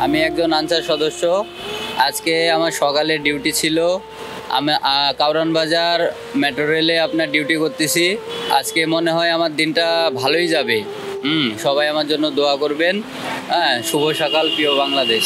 আমি একজন আনসার সদস্য। আজকে আমার সকালে ডিউটি ছিল। আমি কাউরান বাজার মেট্রো রেলে আপনার ডিউটি করতেছি। আজকে মনে হয় আমার দিনটা ভালোই যাবে। সবাই আমার জন্য দোয়া করবেন। হ্যাঁ, শুভ সকাল প্রিয় বাংলাদেশ।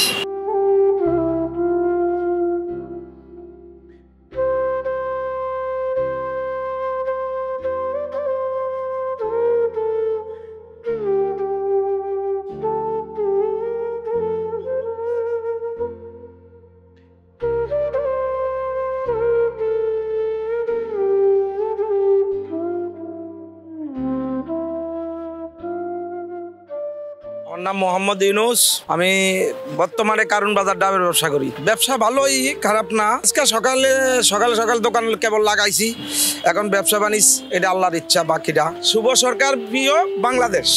আমার নাম মোহাম্মদ ইউনুস। আমি বর্তমানে কারণ বাজার ডাবের ব্যবসা করি। ব্যবসা ভালোই, খারাপ না। আজকে সকালে সকাল দোকান কেবল লাগাইছি। এখন ব্যবসা বাণিজ্য এটা আল্লাহর ইচ্ছা, বাকিটা শুভ সরকার প্রিয় বাংলাদেশ।